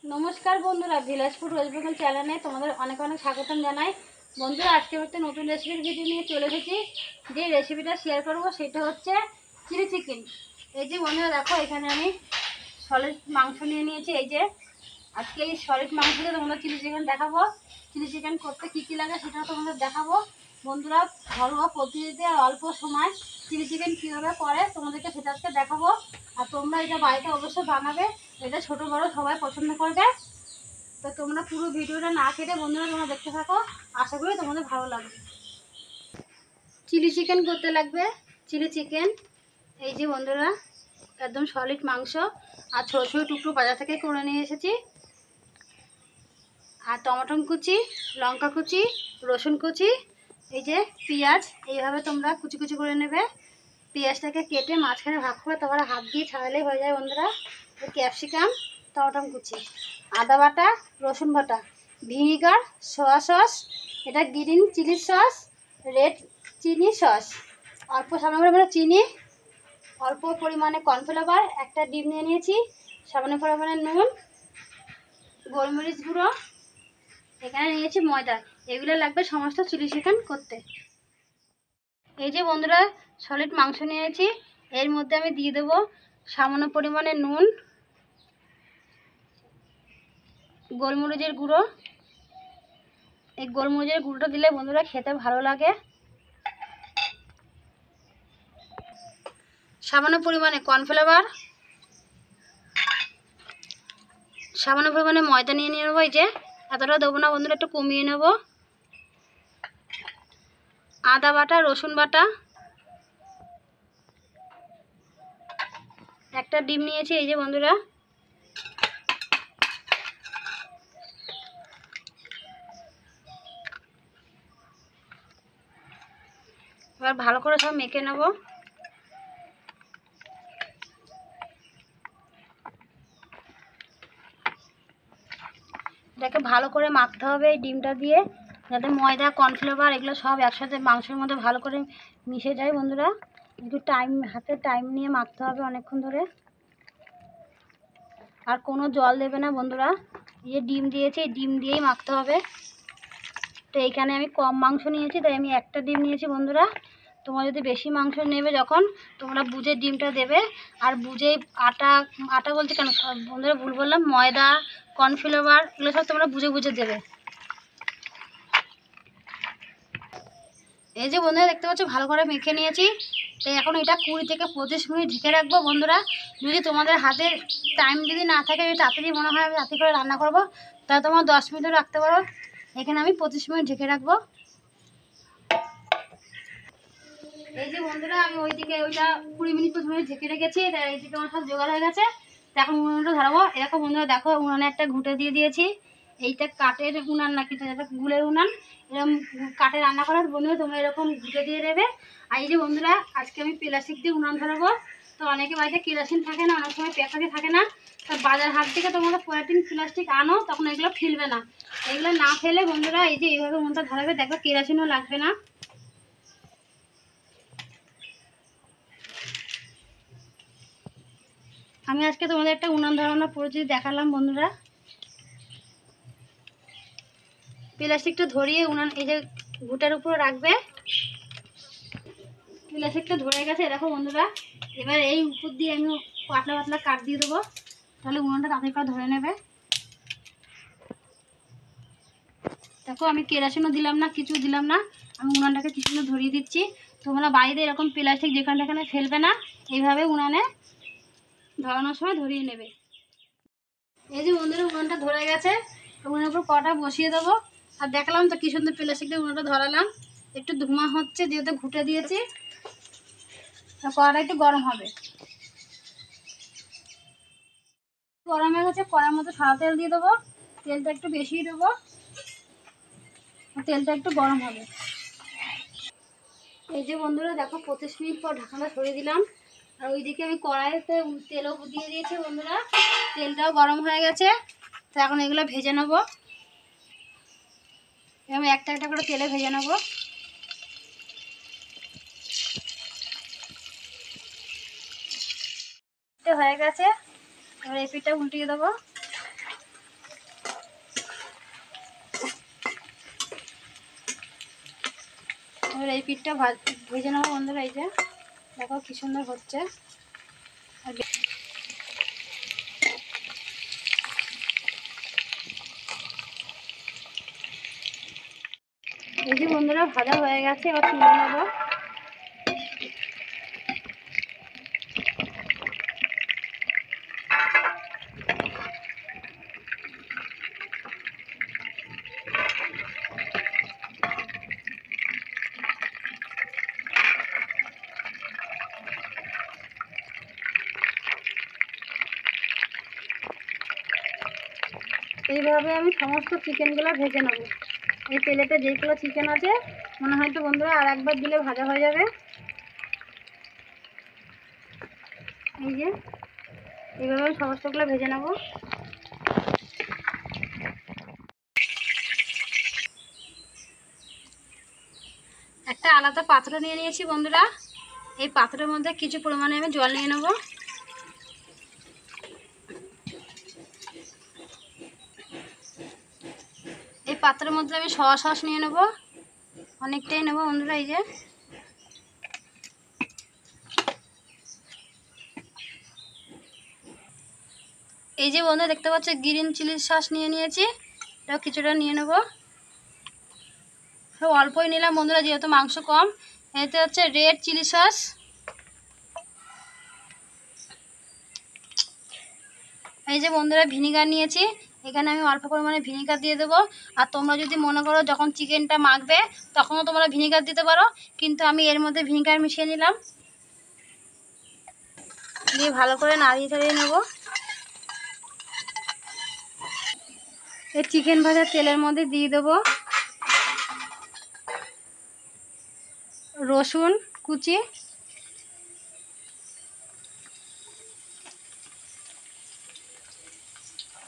নমস্কার বন্ধুরা, village food waste Bengal চ্যানেলে তোমাদের অনেক অনেক স্বাগতম জানাই। বন্ধুরা, আজকে একটা নতুন রেসিপির ভিডিও নিয়ে চলে এসেছি। যে রেসিপিটা শেয়ার করব সেটা হচ্ছে চিলি চিকেন। এই যে বন্ধুরা দেখো, এখানে আমি সলিড মাংস নিয়ে নিয়েছি। এই যে আজকে এই সলিড মাংস দিয়ে তোমাদের চিলি চিকেন দেখাবো। চিলি চিকেন করতে কী কী লাগে সেটাও তোমাদের দেখাবো। বন্ধুরা, ঘরোয়া পদ্ধতিতে আর অল্প সময় চিলি চিকেন কীভাবে করে তোমাদেরকে সেটা আজকে দেখাবো। আর তোমরা এটা বাড়িতে অবশ্যই বানাবে, এটা ছোটো বড়ো সবাই পছন্দ করবে। তো তোমরা পুরো ভিডিওটা না কেটে বন্ধুরা তোমরা দেখতে থাকো, আশা করি তোমাদের ভালো লাগবে। চিলি চিকেন করতে লাগবে চিলি চিকেন। এই যে বন্ধুরা, একদম সলিড মাংস আর ছোটো ছোটো টুকরো বাজার থেকে করে নিয়ে এসেছি। আর টমেটো কুচি, লঙ্কা কুচি, রসুন কুচি, এই যে পেঁয়াজ, এইভাবে তোমরা কুচি কুচি করে নেবে। পেঁয়াজটাকে কেটে মাঝখানে ভাগ করে তারপরে হাত দিয়ে ছাড়ালেই হয়ে যায় বন্ধুরা। ক্যাপসিকাম, টমেটো কুচি, আদা বাটা, রসুন বাটা, ভিনিগার, সোয়া সস, এটা green chilli sauce, red chilli sauce, অল্প সামান্য পরিমাণে চিনি, অল্প পরিমাণে কর্নফ্লাওয়ার, একটা ডিম নিয়ে নিয়েছি, সামান্য পরিমাণে নুন, গোলমরিচ গুঁড়ো, এখানে নিয়েছি ময়দা। এগুলো লাগবে সমস্ত চিলি চিকেন করতে। এই যে বন্ধুরা, সলিড মাংস নিয়েছি, এর মধ্যে আমি দিয়ে দেবো সামান্য পরিমাণে নুন, গোলমরিচের গুঁড়ো। এই গোলমরিচের গুঁড়োটা দিলে বন্ধুরা খেতে ভালো লাগে। সামান্য পরিমাণে কর্নফ্লাওয়ার, সামান্য পরিমাণে ময়দা নিয়ে নেবো। এই যে এতটা দেবো না বন্ধুরা, একটু কমিয়ে নেব। আদা বাটা, রসুন বাটা, একটা ডিম নিয়েছি। এই যে বন্ধুরা, এবার ভালো করে সব মেখে নেব। এটাকে ভালো করে মাখতে হবে এই ডিমটা দিয়ে, যাতে ময়দা কর্নফ্লাওয়ার এগুলো সব একসাথে মাংসের মধ্যে ভালো করে মিশে যায় বন্ধুরা। একটু হাতে টাইম নিয়ে মাখতে হবে অনেকক্ষণ ধরে। আর কোনো জল দেবে না বন্ধুরা, এই যে ডিম দিয়েছি এই ডিম দিয়েই মাখতে হবে। তো এইখানে আমি কম মাংস নিয়েছি তাই আমি একটা ডিম নিয়েছি বন্ধুরা। তোমরা যদি বেশি মাংস নেবে যখন, তোমরা বুঝে ডিমটা দেবে। আর বুঝেই আটা বলতে কেন বন্ধুরা ভুল বললাম, ময়দা কর্নফ্লাওয়ার এগুলো সব তোমরা বুঝে বুঝে দেবে। এই যে বন্ধুরা দেখতে পাচ্ছ ভালো করে মেখে নিয়েছি। তো এখন এটা 20 থেকে 25 মিনিট ঢেকে রাখবো বন্ধুরা। যদি তোমাদের হাতে টাইম যদি না থাকে, যদি তাড়াতাড়ি মনে হয় আমি তাড়াতাড়ি করে রান্না করবো, তাহলে তোমরা 10 মিনিটও রাখতে পারো। এখানে আমি 25 মিনিট ঢেকে রাখবো। এই যে বন্ধুরা, আমি ওইটা 20 মিনিট 25 মিনিট ঢেকে রেখেছি। এইদিকে আমার সব জোগাড় হয়ে গেছে। এখন উনুনটা ধরাবো। এরকম বন্ধুরা দেখো, উনানে একটা ঘুঁটে দিয়ে দিয়েছি। এইটা কাঠের উনান না, কিন্তু এটা গুলের উনান। এরকম কাঠে রান্না করার বন্ধুরা তোমরা এরকম ঘুঁটে দিয়ে দেবে। আর এই যে বন্ধুরা, আজকে আমি প্লাস্টিক দিয়ে উনান ধরাবো। তো অনেকে বাড়িতে কেরোসিন থাকে না, অনেক সময় পেঁচাতে থাকে না। তো বাজার হাট থেকে তোমরা পলিথিন প্লাস্টিক আনো, তখন এগুলো ফেলবে না। এগুলো না ফেলে বন্ধুরা এই যে এইভাবে উনুনটা ধরাবে, দেখবে কেরোসিনও লাগবে না। আমি আজকে তোমাদের একটা উনান ধরানো পদ্ধতি দেখালাম বন্ধুরা। প্লাস্টিকটা ধরিয়ে উনান এই যে ঘুটার উপর রাখবে। প্লাস্টিকটা ধরে গেছে দেখো বন্ধুরা। এবার এই উপর দিয়ে আমি পাতলা পাতলা কাঠ দিয়ে দেবো, তাহলে উনানটা তাড়াতাড়ি করে ধরে নেবে। দেখো আমি কেরোসিনও দিলাম না, কিছু দিলাম না, আমি উনানটাকে কিছু ধরিয়ে দিচ্ছি। তোমরা বাড়িতে এরকম প্লাস্টিক যেখানে ফেলবে না, এইভাবে উনানে ধরানোর সময় ধরিয়ে নেবে। এই যে বন্ধুরা, উনানটা ধরে গেছে। উনানের উপর কড়াটা বসিয়ে দেবো। আর দেখলাম তো কি সুন্দর প্লাস্টিক দিয়ে উনানটা ধরালাম। একটু ধোঁয়া হচ্ছে যেহেতু ঘুটে দিয়েছি। কড়াটা একটু গরম হবে। গরম হয়ে গেছে, কড়ার মধ্যে সাদা তেল দিয়ে দেবো। তেলটা একটু বেশি দেবো, তেলটা একটু গরম হবে। এই যে বন্ধুরা দেখো, 25 মিনিট পর ঢাকনাটা সরিয়ে দিলাম। আর ওইদিকে আমি কড়াইতে তেলও দিয়ে দিয়েছি বন্ধুরা। তেলটাও গরম হয়ে গেছে। তো এখন এগুলো ভেজে নেবো। আমি একটা একটা করে তেলে ভেজে নেবো। হয়ে গেছে, এবার এই পিঠটা উল্টিয়ে দেবো। এবার এই পিঠটা ভেজে নেবো বন্ধুরা। এই যে দেখো কি সুন্দর হচ্ছে। আর এই যে বন্ধুরা ভাজা হয়ে গেছে, এবার তুলে নেবো। এইভাবে আমি সমস্ত চিকেনগুলো ভেজে নেব। এই প্লেটে যেগুলো চিকেন আছে মনে হয় তো বন্ধুরা আর একবার দিলে ভাজা হয়ে যাবে। এই যে এইভাবে আমি সমস্তগুলো ভেজে নেব। একটা আলাদা পাত্র নিয়ে নিয়েছি বন্ধুরা। এই পাত্রের মধ্যে কিছু পরিমাণে আমি জল নিয়ে নেব। এই পাত্রের মধ্যে আমি সয়া সস নিয়ে নেব, অনেকটাই নেব বন্ধুরা। এই যে বন্ধুরা দেখতে পাচ্ছ গ্রিন চিলি সস নিয়ে নিয়েছি, এটাও কিছুটা নিয়ে নেব। সব অল্পই নিলাম বন্ধুরা যেহেতু মাংস কম। এতে হচ্ছে রেড চিলি সস। এই যে বন্ধুরা ভিনিগার নিয়েছি, এখানে আমি অল্প পরিমাণে ভিনিগার দিয়ে দেবো। আর তোমরা যদি মনে করো যখন চিকেনটা মাখবে তখনও তোমরা ভিনিগার দিতে পারো, কিন্তু আমি এর মধ্যে ভিনিগার মিশিয়ে নিলাম। দিয়ে ভালো করে নাড়িয়ে চাড়িয়ে নেব। এই চিকেন ভাজার তেলের মধ্যে দিয়ে দেবো রসুন কুচি,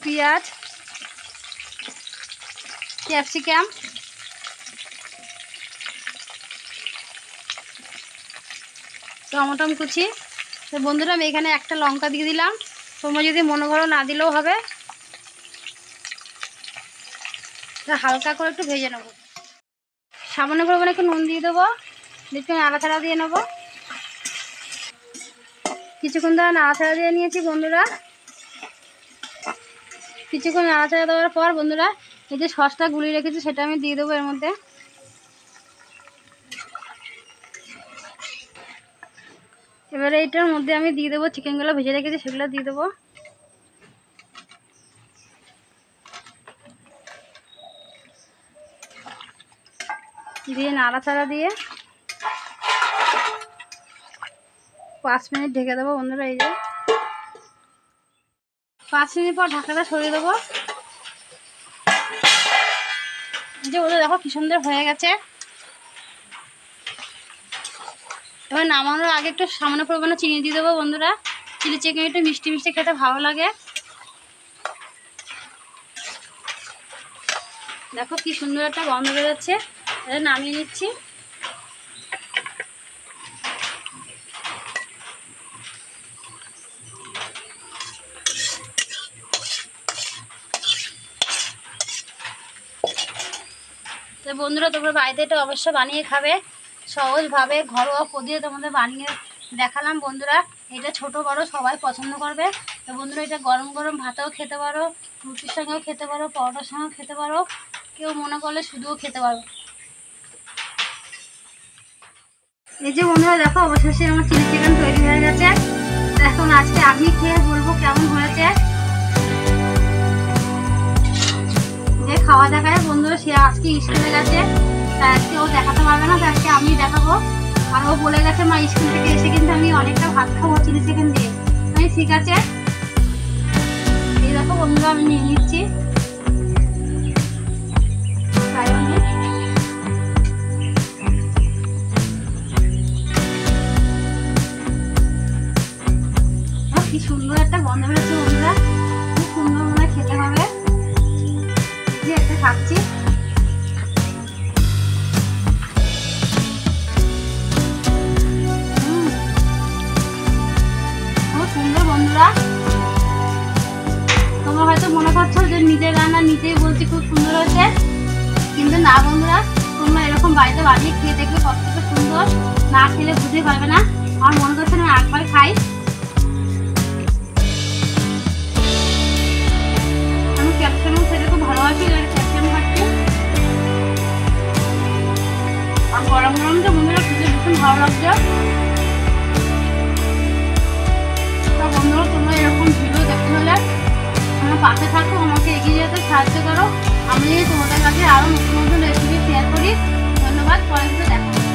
পেঁয়াজ, ক্যাপসিকাম, টমেটো কুচি। তো বন্ধুরা আমি এখানে একটা লঙ্কা দিয়ে দিলাম, তোমরা যদি মনে করো না দিলেও হবে। হালকা করে একটু ভেজে নেবো। সামান্য পরিমাণে একটু নুন দিয়ে দেবো, একটু নাড়াচাড়া দিয়ে নেবো। কিছুক্ষণ ধরে নাড়াচাড়া দিয়ে নিয়েছি বন্ধুরা। কিছুক্ষণ নাড়াচাড়া দেওয়ার পর বন্ধুরা এই যে সসটা গুলিয়ে রেখেছি সেটা আমি দিয়ে দেবো এর মধ্যে। এবারে এইটার মধ্যে আমি দিয়ে দেবো চিকেনগুলো ভেজে রেখেছি, সেগুলো দিয়ে দেবো। দিয়ে নাড়াচাড়া দিয়ে 5 মিনিট ঢেকে দেবো বন্ধুরা। এই যে 5 মিনিট পর ঢাকাটা সরিয়ে দেবো। এই যে ওদের দেখো কি সুন্দর হয়ে গেছে। এবার নামানোর আগে একটু সামান্য পরিমাণে চিনি দিয়ে দেবো বন্ধুরা। চিলি চিকেন একটু মিষ্টি মিষ্টি খেতে ভালো লাগে। দেখো কি সুন্দর একটা গন্ধ বেরোচ্ছে। এটা নামিয়ে নিচ্ছি। তো বন্ধুরা তোমরা বাড়িতে এটা অবশ্যই বানিয়ে খাবে, সহজভাবে ঘরোয়া পদ্ধতিতে তোমাদের বানিয়ে দেখালাম বন্ধুরা। এটা ছোট বড় সবাই পছন্দ করবে। তো বন্ধুরা এটা গরম গরম ভাতেও খেতে পারো, রুটির সঙ্গেও খেতে পারো, পরোটার সঙ্গেও খেতে পারো, কেউ মনে করলে শুধুও খেতে পারো। এই যে বন্ধুরা দেখো অবশেষে আমার চিলি চিকেন তৈরি হয়ে গেছে। এখন আজকে আমি খেয়ে বলবো কেমন হয়েছে। যে খাওয়া দেখায় বন্ধুরা সে আজকে স্কুলে গেছে, তাই আজকে ও দেখাতে পারবে না, তাই আজকে আমি দেখাবো। আর ও বলে গেছে মা স্কুল থেকে এসে কিন্তু আমি অনেকটা ভাত খাবো চিলি চিকেন দিয়ে। আমি ঠিক আছে। এই দেখো বন্ধুরা আমি নিয়ে নিচ্ছি। কি সুন্দর একটা গন্ধ বেরোচ্ছে বন্ধুরা, খুব সুন্দর মনে খেতে হবে। যে একটা খাচ্ছি। খুব সুন্দর বন্ধুরা। তোমরা হয়তো মনে করছো যে নিজের রান্না নিজেই বলছি খুব সুন্দর হয়েছে, কিন্তু না বন্ধুরা তোমরা এরকম বাড়িতে বানিয়ে খেয়ে দেখবে কতটা সুন্দর, না খেলে বুঝতে পারবে না। আমার মনে করছে না একবার খাই। আমি ক্যাপসিকাম খেতে খুব ভালোবাসি, ক্যাপসিকাম খাচ্ছি। আর গরম গরম তো বন্ধুরা খেতে ভীষণ ভালো লাগছে। তো বন্ধুরা তোমরা এরকম ভিডিও দেখতে হলে আমার পাশে থাকো, আমাকে এগিয়ে যেতে সাহায্য করো। আমি তোমাদের কাছে আরও নতুন নতুন রেসিপি শেয়ার করি। ধন্যবাদ, পরে দেখা।